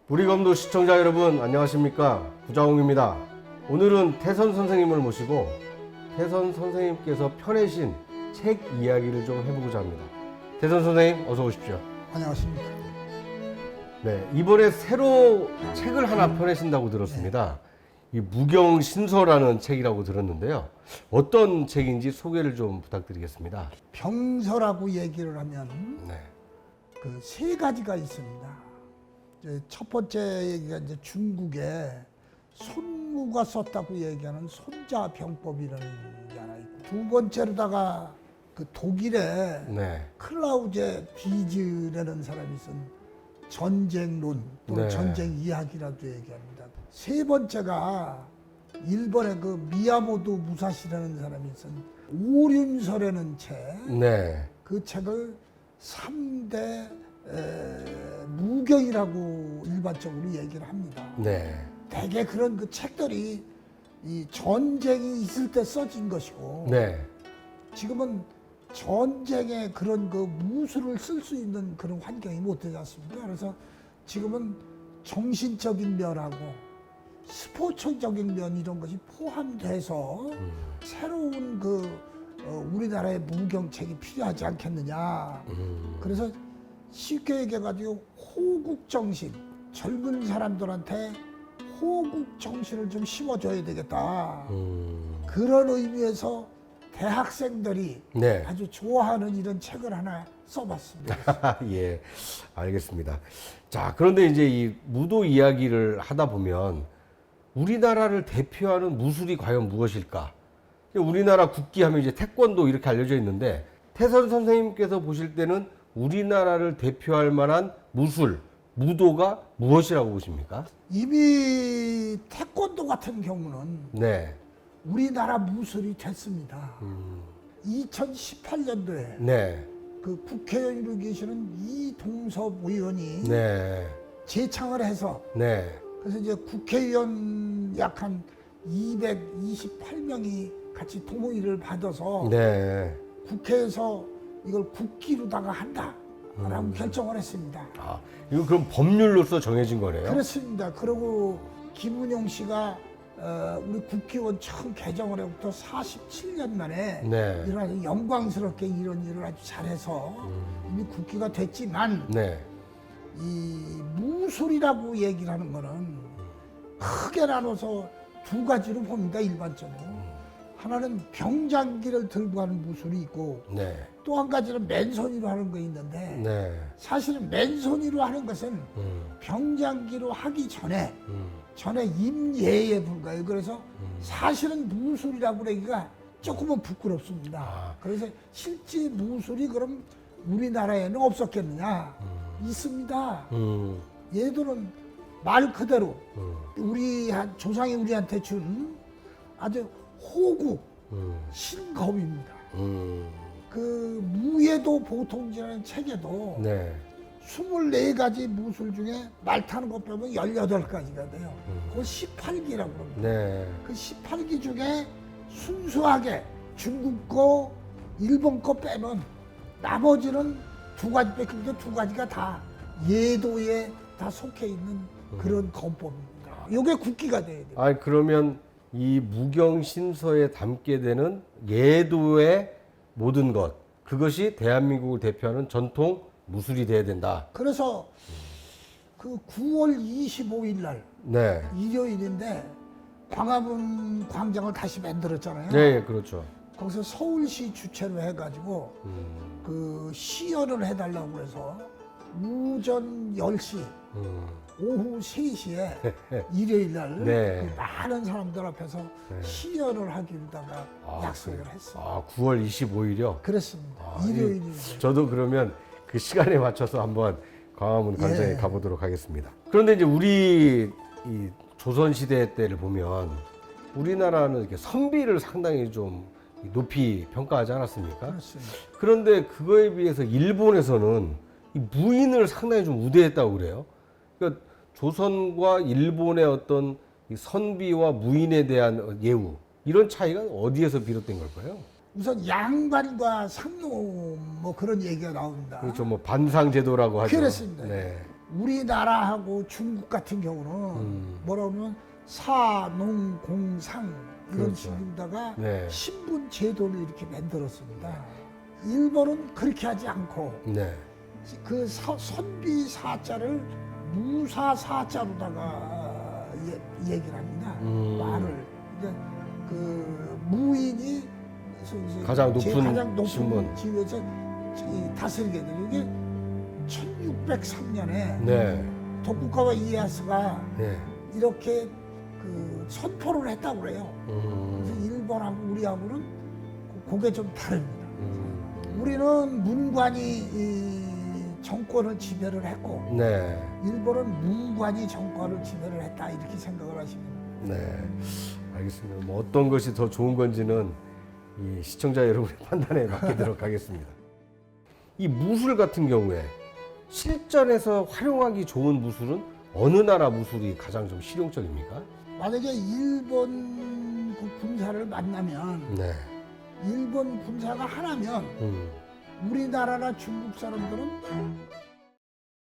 우리 검도 시청자 여러분 안녕하십니까, 구자홍입니다. 오늘은 태선 선생님을 모시고 태선 선생님께서 펴내신 책 이야기를 좀 해보고자 합니다. 태선 선생님 어서 오십시오. 안녕하십니까. 네, 이번에 새로 책을 하나 펴내신다고 들었습니다. 이 무경신서라는 책이라고 들었는데요. 어떤 책인지 소개를 좀 부탁드리겠습니다. 병서라고 얘기를 하면 네. 그 세 가지가 있습니다. 이제 첫 번째 얘기가 이제 중국에 손무가 썼다고 얘기하는 손자병법이라는 게 하나 있고, 두 번째로다가 그 독일에 네. 클라우제 비즈라는 사람이 쓴 전쟁론 또는 네. 전쟁 이야기라도 얘기합니다. 세 번째가 일본의 그 미야모토 무사시라는 사람이 쓴 오륜서라는 책. 네. 그 책을 3대 무경이라고 일반적으로 얘기를 합니다. 네. 대개 그런 그 책들이 이 전쟁이 있을 때 써진 것이고, 네. 지금은 전쟁에 그런 그 무술을 쓸 수 있는 그런 환경이 못 되지 않습니까? 그래서 지금은 정신적인 면하고 스포츠적인 면 이런 것이 포함돼서 새로운 그 우리나라의 무경책이 필요하지 않겠느냐. 그래서 쉽게 얘기해가지고 호국정신, 젊은 사람들한테 호국정신을 좀 심어줘야 되겠다. 그런 의미에서 대학생들이 네. 아주 좋아하는 이런 책을 하나 써봤습니다. 예, 알겠습니다. 자, 그런데 이제 이 무도 이야기를 하다 보면 우리나라를 대표하는 무술이 과연 무엇일까? 우리나라 국기하면 이제 태권도 이렇게 알려져 있는데, 태선 선생님께서 보실 때는 우리나라를 대표할 만한 무술, 무도가 무엇이라고 보십니까? 이미 태권도 같은 경우는 네. 우리나라 무술이 됐습니다. 2018년도에 네. 그 국회의원으로 계시는 이동섭 의원이 네. 제창을 해서, 네. 그래서 이제 국회의원 약 한 228명이 같이 동의를 받아서 네. 국회에서 이걸 국기로다가 한다라고 결정을 했습니다. 아, 이거 그럼 법률로서 정해진 거네요? 그렇습니다. 그리고 김은용 씨가 우리 국회의원 처음 개정을 해부터 47년 만에 네. 이런 아주 영광스럽게 이런 일을 아주 잘해서 이미 국기가 됐지만, 네. 이 무술이라고 얘기를 하는 거는 크게 나눠서 두 가지로 봅니다. 일반적으로 하나는 병장기를 들고 하는 무술이 있고, 네. 또 한 가지는 맨손으로 하는 거 있는데, 네. 사실은 맨손으로 하는 것은 병장기로 하기 전에 임예에 불과해요. 그래서 사실은 무술이라고 그러기가 조금은 부끄럽습니다. 그래서 실제 무술이 그럼 우리나라에는 없었겠느냐? 있습니다. 얘들은 말 그대로 우리 조상이 우리한테 준 아주 호국 신검입니다. 그 무예도 보통지라는 책에도 네. 24가지 무술 중에 말 타는 것 빼면 18가지가 돼요. 그걸 18기라고 합니다. 네. 그 18기 중에 순수하게 중국 거, 일본 거 빼면 나머지는 두 가지 뺏기는데 두 가지가 다 예도에 다 속해 있는 그런 검법입니다. 이게 국기가 돼야 돼요. 아, 그러면 이 무경신서에 담게 되는 예도의 모든 것, 그것이 대한민국을 대표하는 전통 무술이 돼야 된다. 그래서 그 9월 25일 날 네. 일요일인데 광화문 광장을 다시 만들었잖아요. 네, 그렇죠. 거기서 서울시 주최로 해가지고 그 시연을 해달라고 해서 오전 10시, 오후 3시에 일요일 날 네. 그 많은 사람들 앞에서 시연을 하기로다가 약속을 했어요. 아, 9월 25일이요? 그렇습니다. 일요일인데. 저도 그러면 그 시간에 맞춰서 한번 광화문 광장에 예. 가보도록 하겠습니다. 그런데 이제 우리 이 조선시대 때를 보면 우리나라는 이렇게 선비를 상당히 좀 높이 평가하지 않았습니까? 그렇습니다. 그런데 그거에 비해서 일본에서는 이 무인을 상당히 좀 우대했다고 그래요. 그러니까 조선과 일본의 어떤 이 선비와 무인에 대한 예우, 이런 차이가 어디에서 비롯된 걸까요? 우선 양반과 상놈 뭐 그런 얘기가 나옵니다. 그렇죠. 뭐 반상제도라고 하죠. 그렇습니다. 네. 우리나라하고 중국 같은 경우는 뭐라 그러면 사농공상 이런 그렇죠. 식으로다가 네. 신분 제도를 이렇게 만들었습니다. 일본은 그렇게 하지 않고 네. 그 선비 사자를 무사 사자로다가 얘기를 합니다. 말을 이제 그 무인이 가장 높은 가장 높은 신분. 지위에서 다스리게 되는 이게 1603년에 네. 도쿠가와 이에야스가 네. 이렇게 그 선포를 했다고 그래요. 그래서 일본하고 우리하고는 그게 좀 다릅니다. 우리는 문관이 이 정권을 지배를 했고 네. 일본은 문관이 정권을 지배를 했다 이렇게 생각을 하시면 됩니다. 네. 알겠습니다. 뭐 어떤 것이 더 좋은 건지는 이 시청자 여러분의 판단에 맡기도록 하겠습니다. 이 무술 같은 경우에 실전에서 활용하기 좋은 무술은 어느 나라 무술이 가장 좀 실용적입니까? 만약에 일본 그 군사를 만나면 네. 일본 군사가 하나면 우리나라나 중국 사람들은